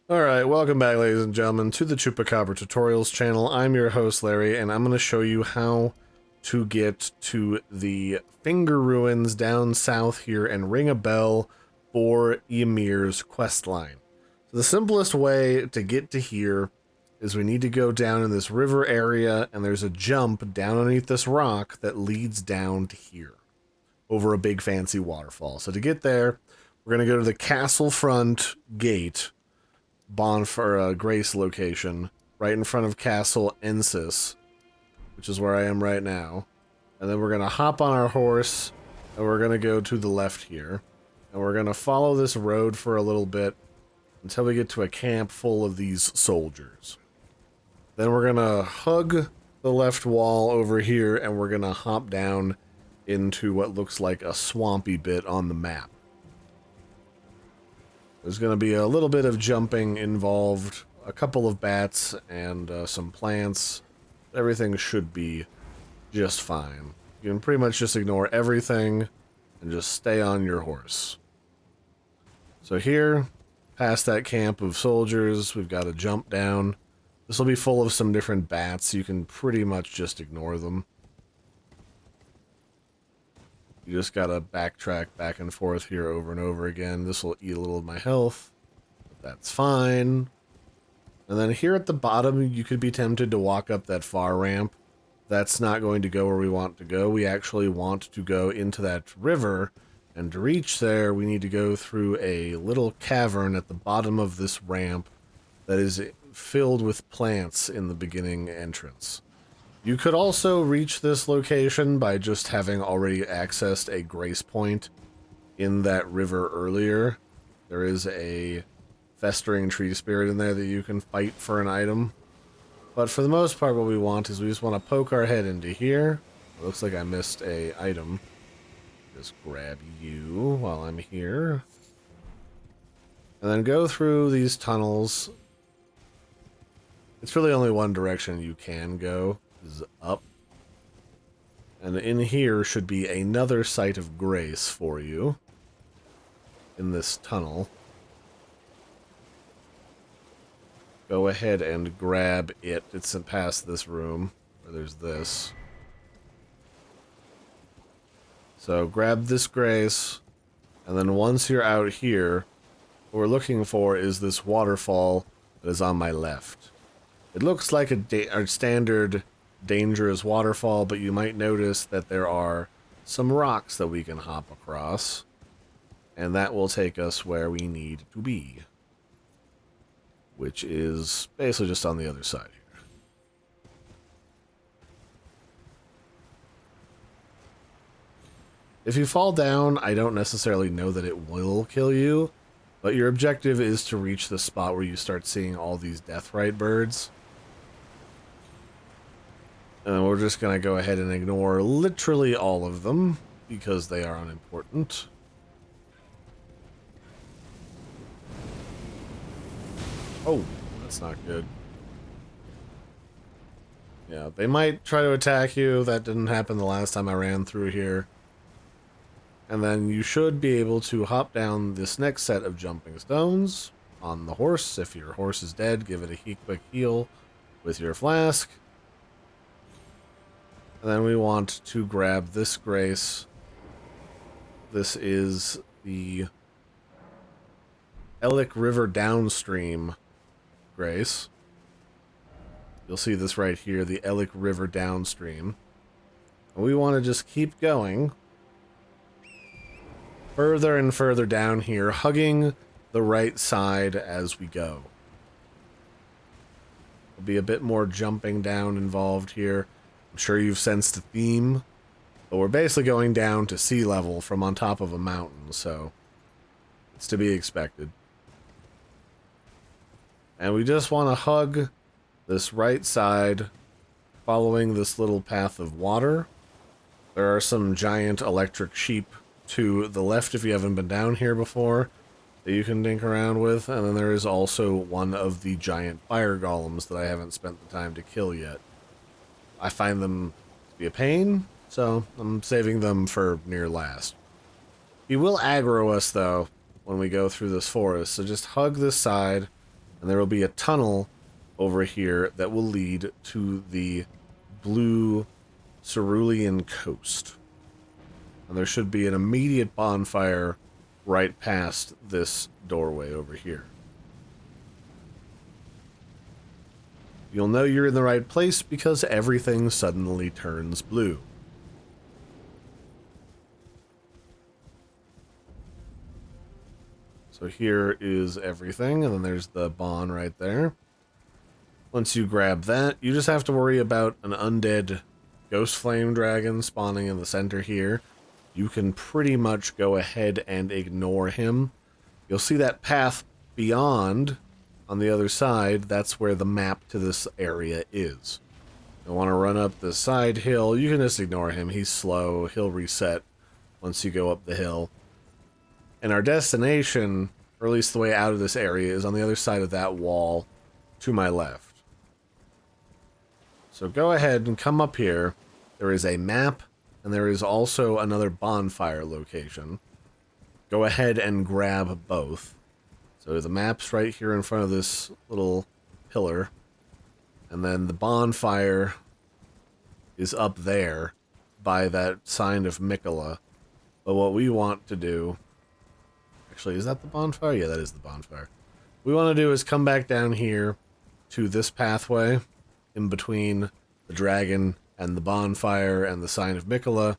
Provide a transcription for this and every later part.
Alright, welcome back ladies and gentlemen to the Chupacabra tutorials channel. I'm your host Larry and I'm going to show you how to get to the Finger Ruins down south here and ring a bell for YMIR's questline. So the simplest way to get to here is we need to go down in this river area and there's a jump down underneath this rock that leads down to here over a big fancy waterfall. So to get there, we're going to go to the castle front gate Bonfire Grace location right in front of Castle Ensis, which is where I am right now. And then we're going to hop on our horse and we're going to go to the left here. And we're going to follow this road for a little bit until we get to a camp full of these soldiers. Then we're going to hug the left wall over here and we're going to hop down into what looks like a swampy bit on the map. There's going to be a little bit of jumping involved, a couple of bats, and some plants. Everything should be just fine. You can pretty much just ignore everything and just stay on your horse. So here, past that camp of soldiers, we've got to jump down. This will be full of some different bats. You can pretty much just ignore them. You just gotta backtrack back and forth here over and over again. This will eat a little of my health, but that's fine. And then here at the bottom, you could be tempted to walk up that far ramp. That's not going to go where we want to go. We actually want to go into that river, and to reach there, we need to go through a little cavern at the bottom of this ramp that is filled with plants in the beginning entrance. You could also reach this location by just having already accessed a grace point in that river earlier. There is a festering tree spirit in there that you can fight for an item. But for the most part, what we want is we just want to poke our head into here. It looks like I missed a item. Just grab you while I'm here. And then go through these tunnels. It's really only one direction you can go. Is up, and in here should be another site of grace for you in this tunnel. Go ahead and grab it. It's past this room where there's this. So grab this grace, and then once you're out here, what we're looking for is this waterfall that is on my left. It looks like a standard dangerous waterfall, but you might notice that there are some rocks that we can hop across, and that will take us where we need to be, which is basically just on the other side here. If you fall down, I don't necessarily know that it will kill you, but your objective is to reach the spot where you start seeing all these deathrite birds. And we're just going to go ahead and ignore literally all of them, because they are unimportant. Oh, that's not good. Yeah, they might try to attack you. That didn't happen the last time I ran through here. And then you should be able to hop down this next set of jumping stones on the horse. If your horse is dead, give it a quick heal with your flask. And then we want to grab this grace. This is the Ellick River downstream grace. You'll see this right here, the Ellick River downstream. And we want to just keep going further and further down here, hugging the right side as we go. There'll be a bit more jumping down involved here. I'm sure you've sensed a theme, but we're basically going down to sea level from on top of a mountain, so it's to be expected. And we just want to hug this right side, following this little path of water. There are some giant electric sheep to the left if you haven't been down here before that you can dink around with, and then there is also one of the giant fire golems that I haven't spent the time to kill yet. I find them to be a pain, so I'm saving them for near last. He will aggro us, though, when we go through this forest, so just hug this side, And there will be a tunnel over here that will lead to the blue cerulean coast. And there should be an immediate bonfire right past this doorway over here. You'll know you're in the right place because everything suddenly turns blue. So here is everything, and then there's the Bon right there. Once you grab that, you just have to worry about an undead ghost flame dragon spawning in the center here. You can pretty much go ahead and ignore him. You'll see that path beyond on the other side. That's where the map to this area is. You'll want to run up the side hill. You can just ignore him. He's slow. He'll reset once you go up the hill. And our destination, or at least the way out of this area, is on the other side of that wall to my left. So go ahead and come up here. There is a map, and there is also another bonfire location. Go ahead and grab both. So the map's right here in front of this little pillar. And then the bonfire is up there by that sign of Mikola. But what we want to do... Actually, is that the bonfire? Yeah, that is the bonfire. What we want to do is come back down here to this pathway in between the dragon and the bonfire and the sign of Mikola.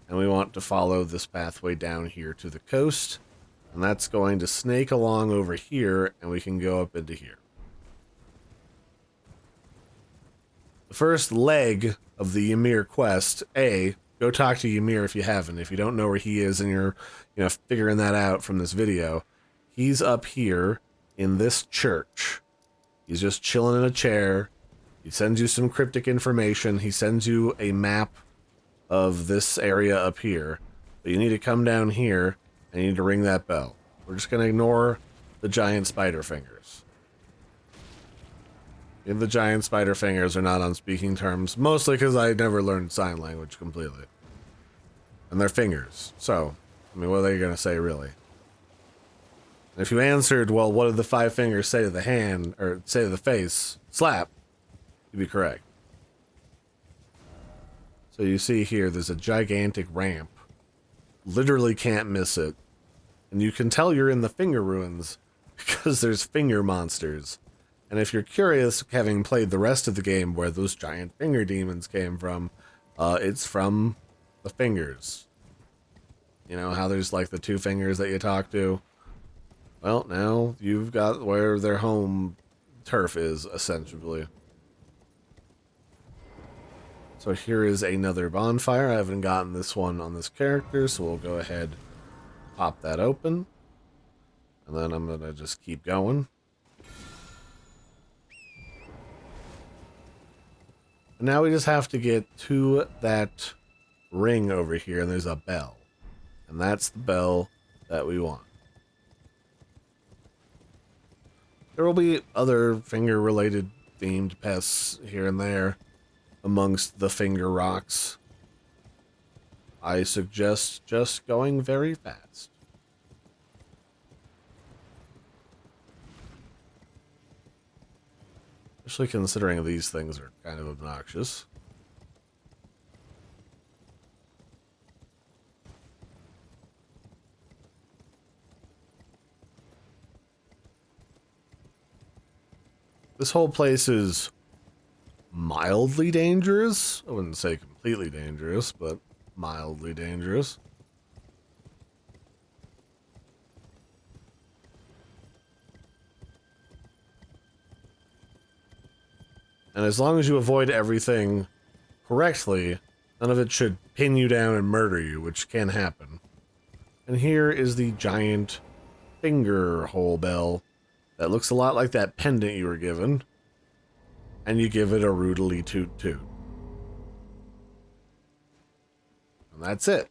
And we want to follow this pathway down here to the coast. And that's going to snake along over here, and we can go up into here. The first leg of the YMIR quest, go talk to YMIR if you haven't. If you don't know where he is and you're, figuring that out from this video, he's up here in this church. He's just chilling in a chair. He sends you some cryptic information. He sends you a map of this area up here. But you need to come down here and you need to ring that bell. We're just going to ignore the giant spider fingers. If the giant spider fingers are not on speaking terms, mostly because I never learned sign language completely. And they're fingers. So, what are they going to say, really? And if you answered, well, what did the 5 fingers say to the hand, or say to the face, slap, you'd be correct. So you see here, there's a gigantic ramp. Literally can't miss it. And you can tell you're in the finger ruins because there's finger monsters. And if you're curious, having played the rest of the game where those giant finger demons came from, it's from the fingers. You know how there's like the 2 fingers that you talk to? Well, now you've got where their home turf is, essentially. So here is another bonfire. I haven't gotten this one on this character, so we'll go ahead, pop that open. And then I'm going to just keep going. And now we just have to get to that ring over here, and there's a bell. And that's the bell that we want. There will be other finger-related themed pests here and there amongst the finger rocks. I suggest just going very fast. Especially considering these things are kind of obnoxious. This whole place is mildly dangerous. I wouldn't say completely dangerous, but mildly dangerous. And as long as you avoid everything correctly, none of it should pin you down and murder you, which can happen. And here is the giant finger hole bell that looks a lot like that pendant you were given. And you give it a rudely toot toot. And that's it.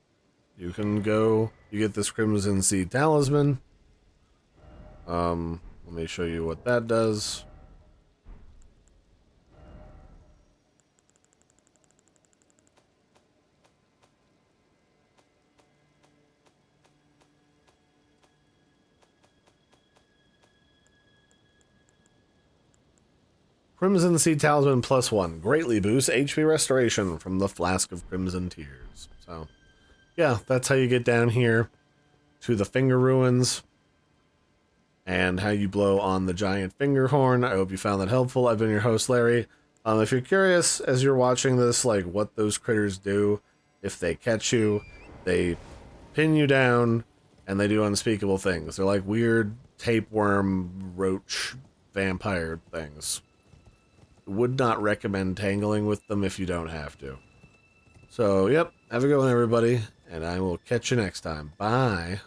You can go, you get this Crimson Seed Talisman. Let me show you what that does. Crimson Sea Talisman +1 greatly boosts HP restoration from the Flask of Crimson Tears. So, yeah, that's how you get down here to the Finger Ruins and how you blow on the giant finger horn. I hope you found that helpful. I've been your host, Larry. If you're curious as you're watching this, like what those critters do, if they catch you, they pin you down and they do unspeakable things. They're like weird tapeworm, roach, vampire things. Would not recommend tangling with them if you don't have to. So, yep, have a good one, everybody, and I will catch you next time. Bye.